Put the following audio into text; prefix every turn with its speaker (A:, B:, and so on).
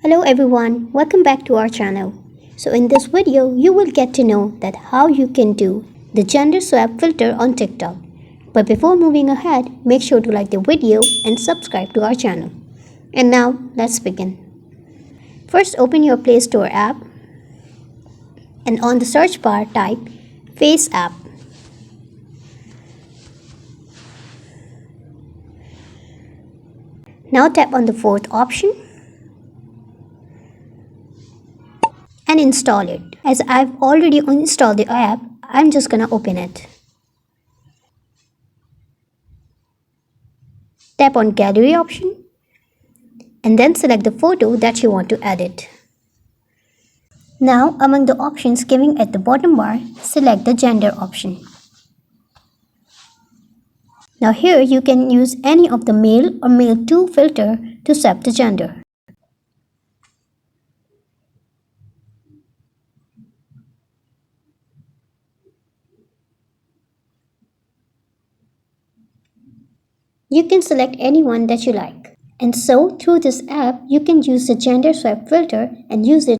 A: Hello everyone, welcome back to our channel. So in this video, you will get to know that how you can do the gender swap filter on TikTok. But before moving ahead, make sure to like the video and subscribe to our channel. And now, let's begin. First, open your Play Store app and on the search bar type Face app. Now tap on the fourth option and install it. As I've already installed the app, I'm just gonna open it. Tap on gallery option and then select the photo that you want to edit. Now among the options given at the bottom bar, select the gender option. Now here you can use any of the male or male to filter to swap the gender. You can select anyone that you like. And so through this app, you can use the gender swap filter and use it